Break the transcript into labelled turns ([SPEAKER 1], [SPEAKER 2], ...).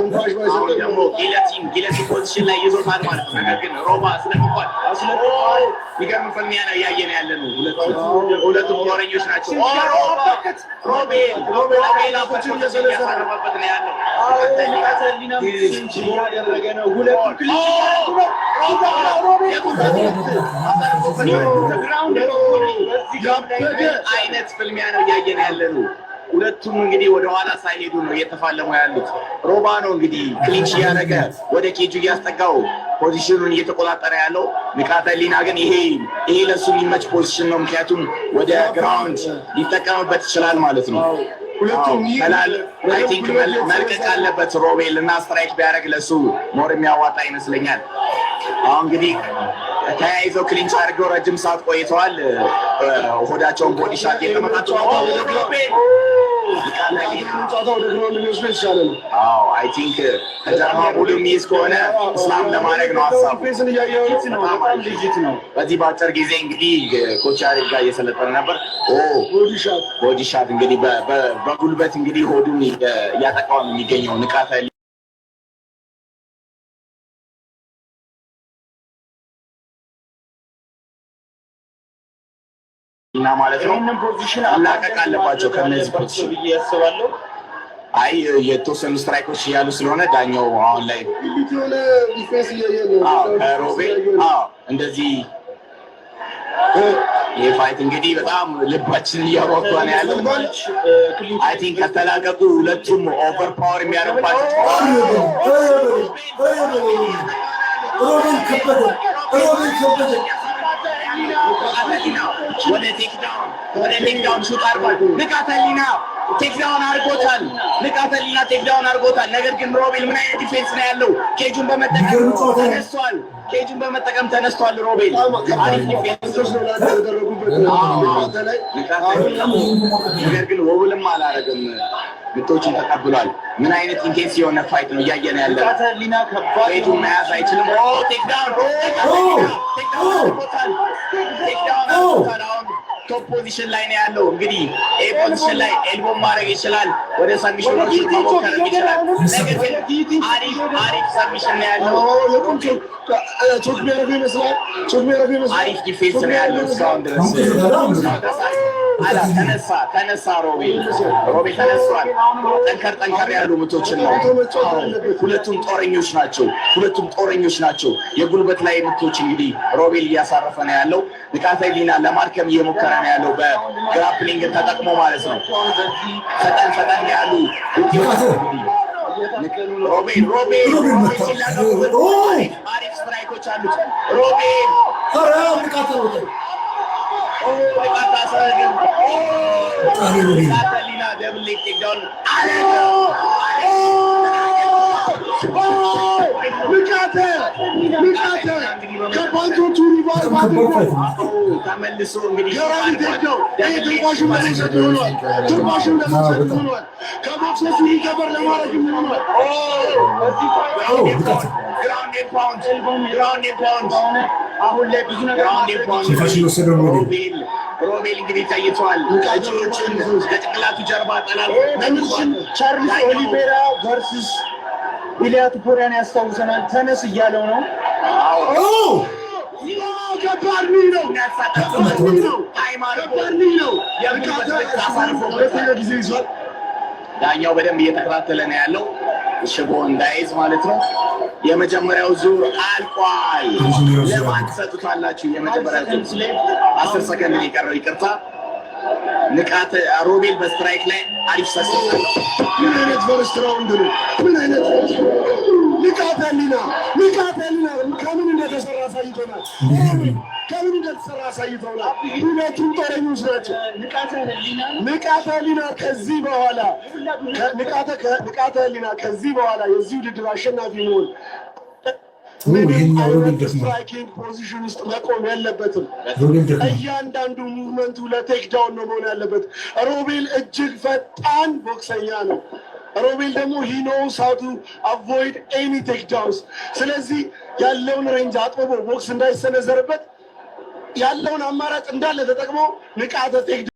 [SPEAKER 1] ትንፋሽ ባይሰጥ
[SPEAKER 2] ደግሞ ጊለቲን ፖዚሽን ላይ ይዞታል ማለት ነው። ነገር ግን ሮባ ስለጥቋል ይገርም ፍልሚያ ነው እያየን ያለ ነው። ሁለቱም ጦረኞች ናቸው። ሮቤል አፈችን እያሳረፈበት ነው ያለው። እያደረገ ነው ሁለቱም አይነት ፍልሚያ ነው እያየን ያለ ነው። ሁለቱም እንግዲህ ወደ ኋላ ሳይሄዱ ነው እየተፋለሙ ያሉት። ሮባ ነው እንግዲህ ክሊንች እያደረገ ወደ ኬጁ እያስጠጋው ፖዚሽኑን እየተቆጣጠረ ያለው። ንቃተ ህሊና ግን ይሄ ለሱ የሚመች ፖዚሽን ነው፣ ምክንያቱም ወደ ግራውንድ ሊጠቀምበት ይችላል ማለት ነው። ሁለቱም አይ ቲንክ መልቀቅ አለበት ሮቤል እና ስትራይክ ቢያደርግ ለሱ ሞር የሚያዋጣ ይመስለኛል። አሁን እንግዲህ ተያይዘው ክሊንች አድርገው ረጅም ሰዓት ቆይተዋል። ሆዳቸውን ቦዲ ሻት የተመታቸው አይ ቲንክ ከጀርባ ሙሉ የሚይዝ ከሆነ እስላም ለማድረግ ነው ሀሳቡ። በዚህ በአጭር ጊዜ እንግዲህ ኮች ያሬድ ጋር እየሰለጠነ ነበር። ቦዲ ሻት እንግዲህ በጉልበት እንግዲህ ሆዱን እያጠቃው ነው የሚገኘው ንቃተ እና ማለት ነው። አላቀቅ አለባቸው ከነዚህ ፖዚሽን ብዬ ያስባለሁ። አይ የተወሰኑ ስትራይኮች እያሉ ስለሆነ ዳኛው አሁን ላይ ከሮቤል እንደዚህ ይህ ፋይት እንግዲህ በጣም ልባችንን እያሯቷ ነው ያለው። አይ ቲንክ ከተላቀቁ ሁለቱም ኦቨር ፓወር የሚያደርባቸው ወደ ቴክዳውን ሹት አድርጓል። ንቃተ ህሊና ቴክዳውን አድርጎታል። ነገር ግን ሮቤል ምን አይነት ዲፌንስ ነው ያለው? ኬጁን በመጠቀም ተነስቷል። ሮቤል አሪፍ ዲፌንስ ነገር ግን ወብልም አላረግም፣ ምቶችን ተቀብሏል። ምን አይነት ኢንቴንስ የሆነ ፋይት ነው እያየን ያለ። ኬጁን መያዝ አይችልም። ቴክዳውን ቶፕ ፖዚሽን ላይ ነው ያለው። እንግዲህ ኤ ፖዚሽን ላይ ኤልቦ ማድረግ ይችላል፣ ወደ ሰሚሽን መሞከር ይችላል። ነገር ግን አሪፍ ሰሚሽን ነው ያለው። አሪፍ ዲፌንስ ነው ያለው እስካሁን ድረስ። ተነሳ ሮቤል ተነሷል። ጠንከር ያሉ ምቶችን ነው። ሁለቱም ጦረኞች ናቸው። የጉልበት ላይ ምቶች እንግዲህ ሮቤል እያሳረፈ ነው ያለው። ንቃተ ህሊና ለማርከም እየሞከረ ነው ያለው በግራፕሊንግ ተጠቅሞ ማለት ነው። ፈጠን ያሉ ሮቤል አሪፍ ስትራይኮች አሉት። ሮቤል ከፓንቾቹ ሪቫይቭ ተመልሶ እንግዲህ ትንፋሽን ለመውሰድ ሆኗል። ከቦክሶቹ ሊከበር ለማድረግ ሆኗል። ግራውንድ ፓውንድ አሁን ላይ ብዙ ነገር ሮቤል እንግዲህ ታይቷል። እጆችን ከጭንቅላቱ ጀርባ ጠላል። ቻርልስ ኦሊቬራ ቨርሰስ ኢሊያ ቱፖሪያን ያስታውሰናል። ተነስ እያለው ነው። ከባድ ነው። ዳኛው በደንብ እየተከታተለ ነው ያለው፣ ሽቦ እንዳይዝ ማለት ነው። የመጀመሪያው ዙር አልቋል። ለማን ትሰጡታላችሁ? የመጀመሪያው ዙር 10 ሰከንድ የቀረው ይቅርታ። ንቃተ ሮቤል በስትራይክ ላይ አሪፍ ሰክሰስ ነው። ምን አይነት ፈርስት ራውንድ ነው? ምን አይነት ንቃተ ህሊና ከምን እንደተሰራ አሳይቶናል። ሁለቱም ጦረኞች ናቸው። ንቃተ ህሊና ከዚህ በኋላ የዚህ ውድድር አሸናፊ መሆን ስትራይኪንግ ፖዚሽን ውስጥ መቆም ያለበትም። እያንዳንዱ ሙቭመንቱ ለቴክዳውን ነው መሆን ያለበት። ሮቤል እጅግ ፈጣን ቦክሰኛ ነው። ሮቤል ደግሞ he knows how to avoid any takedowns። ስለዚህ ያለውን ሬንጅ አጥቦ ቦክስ እንዳይሰነዘርበት ያለውን አማራጭ እንዳለ ተጠቅሞ ንቃተ ቴክዳውን